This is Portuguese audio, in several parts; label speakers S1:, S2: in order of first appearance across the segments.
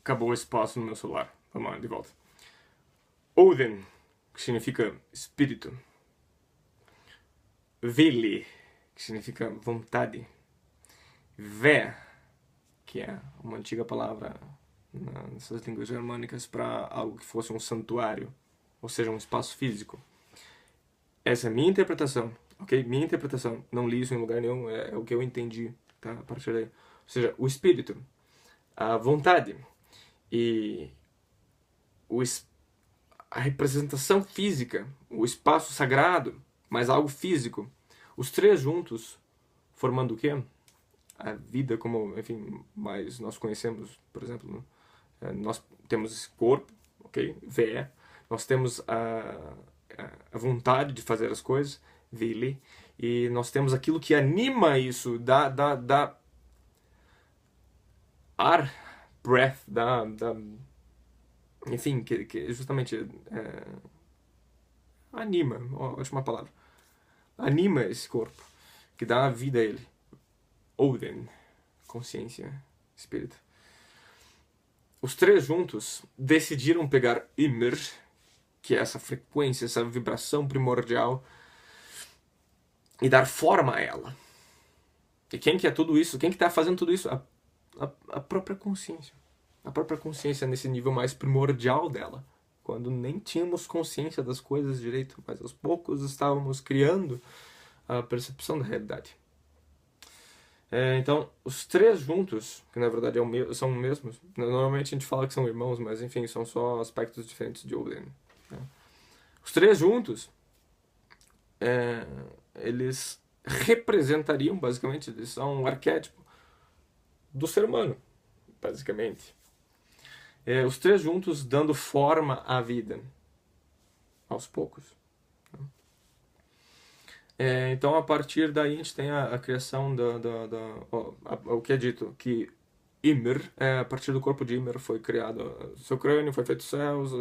S1: Acabou o espaço no meu celular. Vamos lá, de volta. Odin, que significa espírito. Vili, que significa vontade. Ve, que é uma antiga palavra nessas línguas germânicas para algo que fosse um santuário, ou seja, um espaço físico. Essa é a minha interpretação, ok? Minha interpretação. Não li isso em lugar nenhum, é o que eu entendi, tá? A partir daí. Ou seja, o espírito, a vontade e o, a representação física, o espaço sagrado, mas algo físico. Os três juntos, formando o quê? A vida como, enfim, mais nós conhecemos, por exemplo, nós temos esse corpo, ok? Ve. Nós temos a vontade de fazer as coisas, vili. E nós temos aquilo que anima isso, dá ar, breath, enfim, que justamente anima, ótima palavra. Anima esse corpo, que dá vida a ele. Odin, consciência, espírito. Os três juntos decidiram pegar Ymir, que é essa frequência, essa vibração primordial, e dar forma a ela. E quem que é tudo isso? Quem que está fazendo tudo isso? A própria consciência. A própria consciência nesse nível mais primordial dela. Quando nem tínhamos consciência das coisas direito, mas aos poucos estávamos criando a percepção da realidade. Então, os três juntos, que na verdade são os mesmos, normalmente a gente fala que são irmãos, mas enfim, são só aspectos diferentes de Odin. Né? Os três juntos, eles representariam, basicamente, eles são um arquétipo do ser humano, basicamente. Os três juntos dando forma à vida, aos poucos. Então, a partir daí, a gente tem a criação o que é dito, que Ymir, a partir do corpo de Ymir foi criado, seu crânio foi feito céus,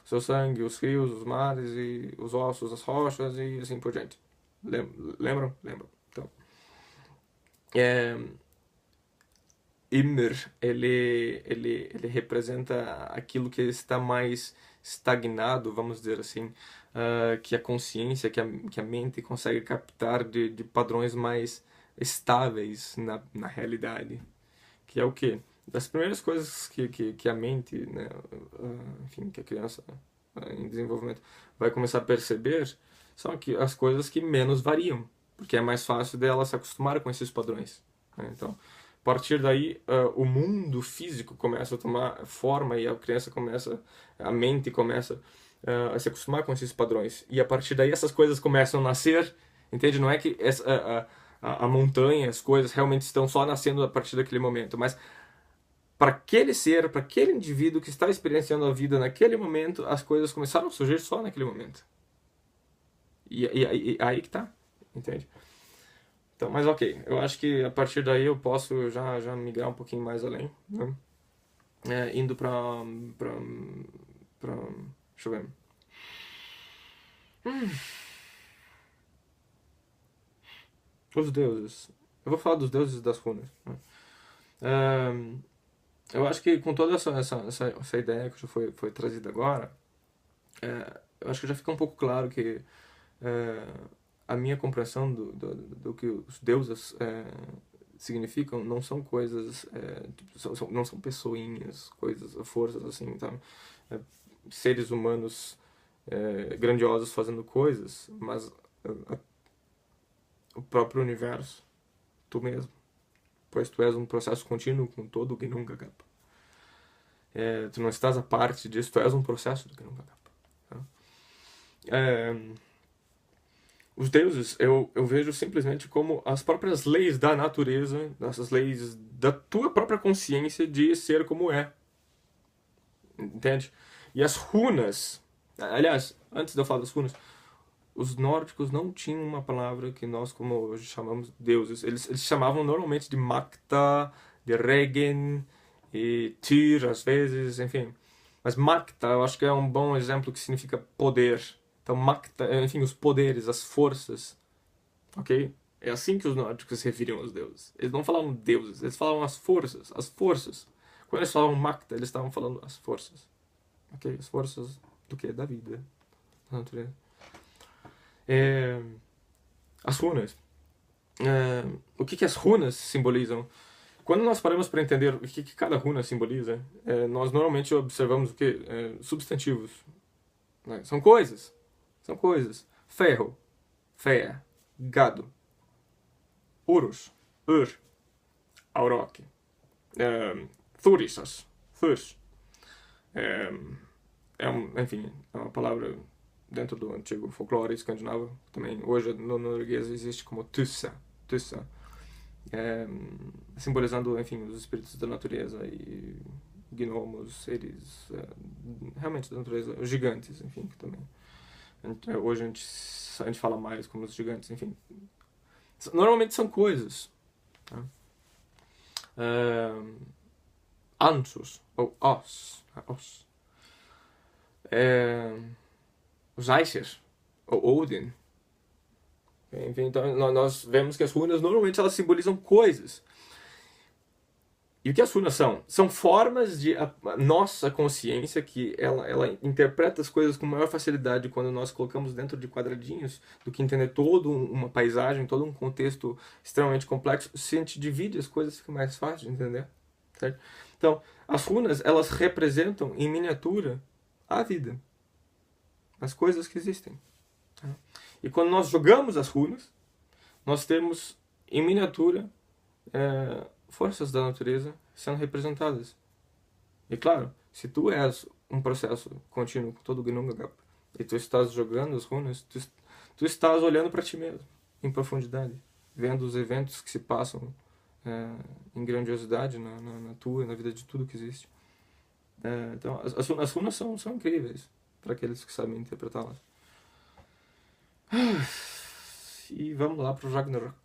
S1: seu sangue, os rios, os mares, e os ossos, as rochas, e assim por diante. Lembram? Lembram. Então, Ymir, ele representa aquilo que está mais estagnado, vamos dizer assim, que a consciência, que a mente consegue captar de padrões mais estáveis na realidade. Que é o quê? Das primeiras coisas que a mente, né, enfim, que a criança em desenvolvimento vai começar a perceber são as coisas que menos variam, porque é mais fácil dela se acostumar com esses padrões. Né? Então, a partir daí, o mundo físico começa a tomar forma e a mente começa a se acostumar com esses padrões. E a partir daí essas coisas começam a nascer, entende? Não é que a montanha, as coisas realmente estão só nascendo a partir daquele momento, mas para aquele ser, para aquele indivíduo que está experienciando a vida naquele momento, as coisas começaram a surgir só naquele momento. E aí que tá, entende? Então, mas ok, eu acho que a partir daí eu posso já migrar um pouquinho mais além, né? Indo pra... Deixa eu ver. Os deuses. Eu vou falar dos deuses das runas. Né? Eu acho que com toda essa ideia que já foi trazida agora, eu acho que já fica um pouco claro que a minha compreensão do que os deuses significam não são coisas, tipo, não são pessoinhas, coisas, forças assim, então, seres humanos grandiosos fazendo coisas, mas o próprio universo, tu mesmo, pois tu és um processo contínuo com todo o Gnung Agapa. Tu não estás a parte disso, tu és um processo do Gnung Agapa. Tá? Os deuses eu vejo simplesmente como as próprias leis da natureza, essas leis da tua própria consciência de ser como é. Entende? E as runas, aliás, antes de eu falar das runas, os nórdicos não tinham uma palavra que nós, como hoje, chamamos de deuses. Eles chamavam normalmente de Makta, de Regen, e Tyr, às vezes, enfim. Mas Makta, eu acho que é um bom exemplo que significa poder. Então, Makta, enfim, os poderes, as forças. Ok? É assim que os nórdicos se referiam aos deuses. Eles não falavam deuses, eles falavam as forças. As forças. Quando eles falavam Makta, eles estavam falando as forças. Ok? As forças do que? Da vida. Da natureza. As runas. O que as runas simbolizam? Quando nós paramos para entender o que cada runa simboliza, nós normalmente observamos o que? Substantivos. Né? São coisas. São coisas. Ferro. Fé. Gado. Urus. Ur. Auroch. Thurisas. Thurs. Enfim, é uma palavra dentro do antigo folclore escandinavo. Também hoje no norueguês existe como tussa. Tussa. Simbolizando, enfim, os espíritos da natureza e gnomos, seres realmente da natureza, os gigantes, enfim, que também hoje a gente fala mais como os gigantes, enfim. Normalmente são coisas. Tá? Ansus, ou os. Os Aesir, ou Odin. Enfim, então nós vemos que as runas normalmente elas simbolizam coisas. E o que as runas são? São formas de a nossa consciência que ela interpreta as coisas com maior facilidade quando nós colocamos dentro de quadradinhos do que entender toda uma paisagem, todo um contexto extremamente complexo. Se a gente divide as coisas, fica mais fácil de entender. Certo? Então, as runas, elas representam em miniatura a vida. As coisas que existem. Tá? E quando nós jogamos as runas, nós temos em miniatura forças da natureza sendo representadas. E claro, se tu és um processo contínuo com todo o Gnungagap e tu estás jogando as runas, tu estás olhando para ti mesmo, em profundidade, vendo os eventos que se passam em grandiosidade na tua, na vida de tudo que existe. Então, as runas são incríveis para aqueles que sabem interpretá-las. E vamos lá para o Ragnarok.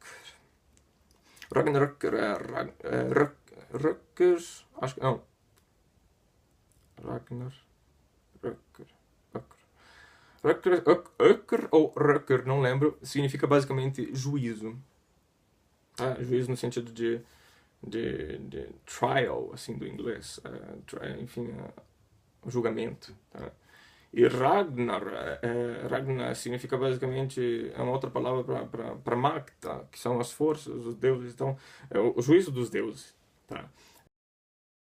S1: Ragnarok acho que não. Rökker ou Rökker, não lembro, significa basicamente juízo. Juízo no sentido de trial, assim, do inglês. Enfim, julgamento. Tá? E Ragnar significa basicamente, é uma outra palavra para Magda, que são as forças, os deuses. Então, é o juízo dos deuses. Tá?